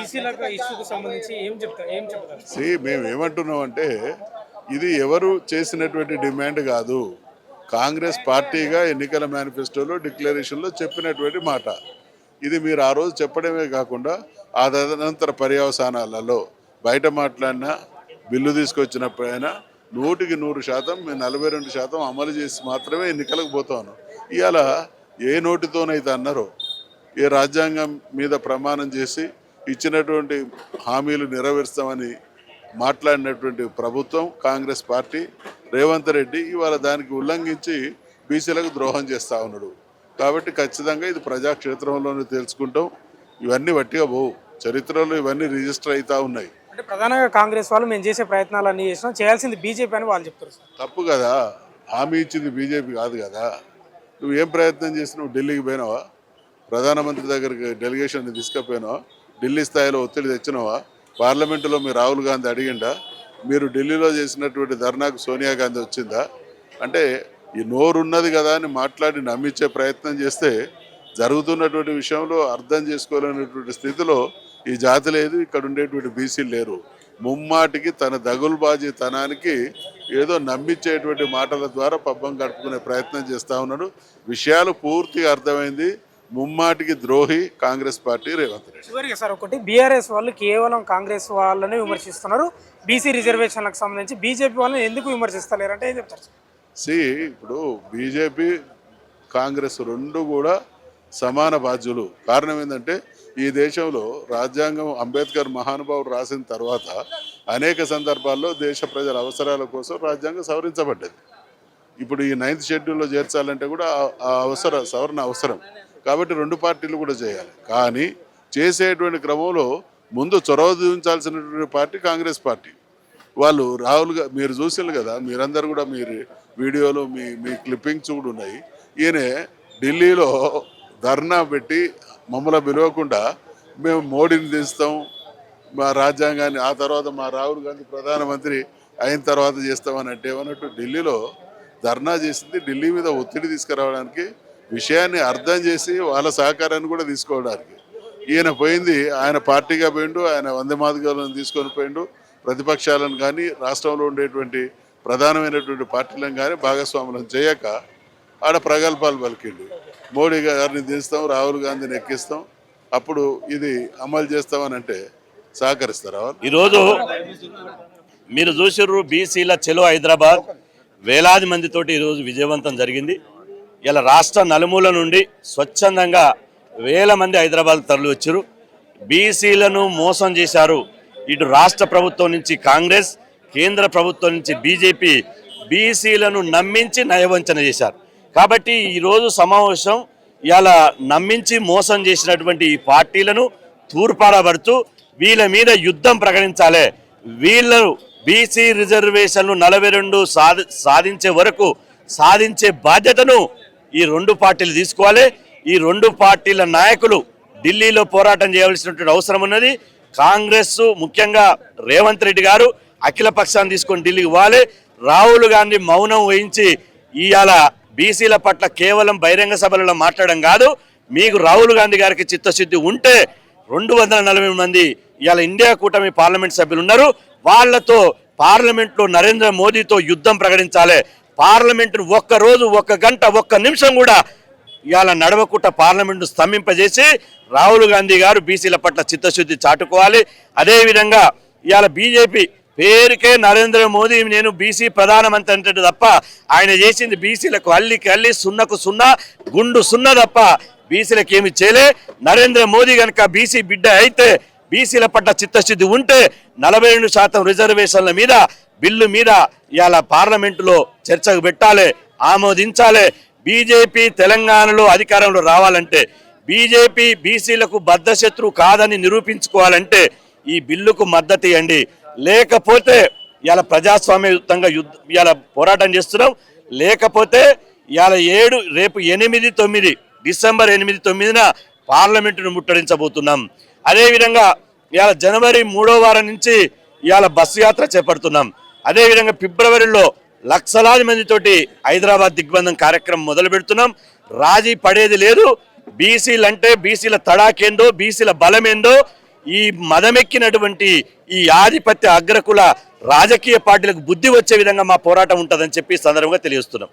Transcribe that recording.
బీసీలకు ఇష్యూకు సంబంధించి ఏం చెప్తారు? మేము ఏమంటున్నాం అంటే ఇది ఎవరు చేసినటువంటి డిమాండ్ కాదు. కాంగ్రెస్ పార్టీగా ఎన్నికల మేనిఫెస్టోలో డిక్లరేషన్లో చెప్పినటువంటి మాట. ఇది మీరు ఆ రోజు చెప్పడమే కాకుండా ఆ తదనంతర పర్యవసానాలలో బయట మాట్లాడిన బిల్లు తీసుకొచ్చినప్పుడైనా 100% మేము 42% అమలు చేసి మాత్రమే ఎన్నికలకు పోతాను. ఇవాళ ఏ నోటితోనైతే అన్నారో, ఏ రాజ్యాంగం మీద ప్రమాణం చేసి ఇచ్చినటువంటి హామీలు నెరవేరుస్తామని మాట్లాడినటువంటి ప్రభుత్వం కాంగ్రెస్ పార్టీ రేవంత్ రెడ్డి ఇవాళ దానికి ఉల్లంఘించి బీసీలకు ద్రోహం చేస్తూ ఉన్నాడు. కాబట్టి ఖచ్చితంగా ఇది ప్రజాక్షేత్రంలోనే తెలుసుకుంటాం. ఇవన్నీ వట్టిగా పోవు, చరిత్రలో ఇవన్నీ రిజిస్టర్ అవుతూ ఉన్నాయి. అంటే ప్రధానంగా కాంగ్రెస్ వాళ్ళు మేము చేసే ప్రయత్నాలు అన్ని చేసినాం, చేయాల్సింది బీజేపీ అని వాళ్ళు చెప్తారు. తప్పు కదా, హామీ ఇచ్చింది బీజేపీ కాదు కదా. నువ్వు ఏం ప్రయత్నం చేసినావు? ఢిల్లీకి పోయినావా? ప్రధానమంత్రి దగ్గరికి డెలిగేషన్ తీసుకుపోయినావా? ఢిల్లీ స్థాయిలో ఒత్తిడి తెచ్చినావా? పార్లమెంటులో మీరు రాహుల్ గాంధీ అడిగిండా? మీరు ఢిల్లీలో చేసినటువంటి ధర్నాకు సోనియా గాంధీ వచ్చిందా? అంటే ఈ నోరున్నది కదా అని మాట్లాడి నమ్మించే ప్రయత్నం చేస్తే జరుగుతున్నటువంటి విషయంలో అర్థం చేసుకోలేనటువంటి స్థితిలో ఈ జాతి లేదు, ఇక్కడ ఉండేటువంటి బీసీలు లేరు. ముమ్మాటికి తన దగులుబాజీతనానికి ఏదో నమ్మించేటువంటి మాటల ద్వారా పబ్బం గడుపుకునే ప్రయత్నం చేస్తూ ఉన్నాడు. విషయాలు పూర్తిగా అర్థమైంది. ముమ్మాటికి ద్రోహి కాంగ్రెస్ పార్టీ రేవంత్ రెడ్డి. చివరికి సార్ ఒకటి, బీఆర్ఎస్ వాళ్ళు కేవలం కాంగ్రెస్ వాళ్ళని విమర్శిస్తున్నారు, బీసీ రిజర్వేషన్లకు సంబంధించి బీజేపీ వాళ్ళని ఎందుకు విమర్శిస్తలేరు అంటే ఏం చెప్తారు? ఇప్పుడు బీజేపీ కాంగ్రెస్ రెండు కూడా సమాన బాధ్యులు. కారణం ఏంటంటే ఈ దేశంలో రాజ్యాంగం అంబేద్కర్ మహానుభావుడు రాసిన తర్వాత అనేక సందర్భాల్లో దేశ ప్రజల అవసరాల కోసం రాజ్యాంగం సవరించబడ్డది. ఇప్పుడు ఈ 9th షెడ్యూల్లో చేర్చాలంటే కూడా ఆ సవరణ అవసరం. కాబట్టి రెండు పార్టీలు కూడా చేయాలి. కానీ చేసేటువంటి క్రమంలో ముందు చొరవ చూపించాల్సినటువంటి పార్టీ కాంగ్రెస్ పార్టీ. వాళ్ళు రాహుల్గా మీరు చూసారు కదా, మీరందరూ కూడా మీరు వీడియోలో మీ క్లిప్పింగ్స్ కూడా ఉన్నాయి. ఈయన ఢిల్లీలో ధర్నా పెట్టి మమ్మల్ని పిలవకుండా మేము మోడీని దిస్తాం, మా రాజ్యాంగాన్ని ఆ తర్వాత మా రాహుల్ గాంధీ ప్రధానమంత్రి అయిన తర్వాత చేస్తామని అంటే ఏమన్నట్టు ఢిల్లీలో ధర్నా చేసింది ఢిల్లీ మీద ఒత్తిడి తీసుకురావడానికి, విషయాన్ని అర్థం చేసి వాళ్ళ సహకారాన్ని కూడా తీసుకోవడానికి. ఈయన పోయింది ఆయన పార్టీగా పోయిండు, ఆయన వందే మాతరాలను తీసుకొని పోయిండు. ప్రతిపక్షాలను కానీ రాష్ట్రంలో ఉండేటువంటి ప్రధానమైనటువంటి పార్టీలను కానీ భాగస్వాములను చేయక ఆడ ప్రగల్భాలు పలికిండు. మోడీ గారిని దిస్తాం, రాహుల్ గాంధీని ఎక్కిస్తాం, అప్పుడు ఇది అమలు చేస్తామని అంటే సహకరిస్తారా? ఈరోజు మీరు చూసిర్రు బీసీల చెలో హైదరాబాద్ వేలాది మందితోటి ఈరోజు విజయవంతం జరిగింది. ఇలా రాష్ట్ర నలుమూల నుండి స్వచ్ఛందంగా వేల మంది హైదరాబాద్ తరలి వచ్చారు. బీసీలను మోసం చేశారు. ఇటు రాష్ట్ర ప్రభుత్వం నుంచి కాంగ్రెస్, కేంద్ర ప్రభుత్వం నుంచి బీజేపీ బీసీలను నమ్మించి నయవంచన చేశారు. కాబట్టి ఈరోజు సమావేశం ఇలా నమ్మించి మోసం చేసినటువంటి ఈ పార్టీలను తూర్పారబడుతూ వీళ్ళ మీద యుద్ధం ప్రకటించాలి. వీళ్ళు బీసీ రిజర్వేషన్లు 42 సాధించే వరకు సాధించే బాధ్యతను ఈ రెండు పార్టీలు తీసుకోవాలి. ఈ రెండు పార్టీల నాయకులు ఢిల్లీలో పోరాటం చేయవలసినటువంటి అవసరం ఉన్నది. కాంగ్రెస్ ముఖ్యంగా రేవంత్ రెడ్డి గారు అఖిల పక్షాన్ని తీసుకొని ఢిల్లీకి పోవాలి. రాహుల్ గాంధీ మౌనం వహించి ఇవాళ బీసీల పట్ల కేవలం బహిరంగ సభలలో మాట్లాడడం కాదు. మీకు రాహుల్ గాంధీ గారికి చిత్తశుద్ధి ఉంటే 240 మంది ఇవాళ ఇండియా కూటమి పార్లమెంట్ సభ్యులు ఉన్నారు. వాళ్లతో పార్లమెంట్లో నరేంద్ర మోదీతో యుద్ధం ప్రకటించాలి. పార్లమెంటును ఒక్కరోజు, 1 గంట, 1 నిమిషం కూడా ఇవాళ నడవకుండా పార్లమెంట్ను స్తంభింపజేసి రాహుల్ గాంధీ గారు బీసీల పట్ల చిత్తశుద్ధి చాటుకోవాలి. అదేవిధంగా ఇవాళ బీజేపీ పేరుకే నరేంద్ర మోదీ నేను బీసీ ప్రధానమంత్రి అంటే తప్ప ఆయన చేసింది బీసీలకు అల్లికి అల్లి, సున్నకు సున్నా, గుండు సున్నా తప్ప బీసీలకు ఏమి చేయలే. నరేంద్ర మోదీ కనుక బీసీ బిడ్డ అయితే, బీసీల పట్ల చిత్తశుద్ధి ఉంటే 42% రిజర్వేషన్ల మీద బిల్లు మీద ఇవాళ పార్లమెంటులో చర్చకు పెట్టాలి, ఆమోదించాలి. బీజేపీ తెలంగాణలో అధికారంలో రావాలంటే, బీజేపీ బీసీలకు బద్ధశత్రువు కాదని నిరూపించుకోవాలంటే ఈ బిల్లుకు మద్దతు ఇవ్వండి. లేకపోతే ఇవాళ ప్రజాస్వామ్యయుతంగా ఇవాళ పోరాటం చేస్తున్నాం. లేకపోతే ఇవాళ రేపు 8, 9 డిసెంబర్ 8, 9న పార్లమెంటును ముట్టడించబోతున్నాం. అదేవిధంగా ఇవాళ జనవరి 3వ వారం నుంచి ఇవాళ బస్సు యాత్ర చేపడుతున్నాం. అదేవిధంగా ఫిబ్రవరిలో లక్షలాది మందితోటి హైదరాబాద్ దిగ్బంధం కార్యక్రమం మొదలు పెడుతున్నాం. రాజీ పడేది లేదు. బీసీలు అంటే బీసీల తడాకేందో, బీసీల బలమేందో ఈ మదమెక్కినటువంటి ఈ ఆధిపత్య అగ్రకుల రాజకీయ పార్టీలకు బుద్ధి వచ్చే విధంగా మా పోరాటం ఉంటుందని చెప్పి ఈ సందర్భంగా తెలియజేస్తున్నాం.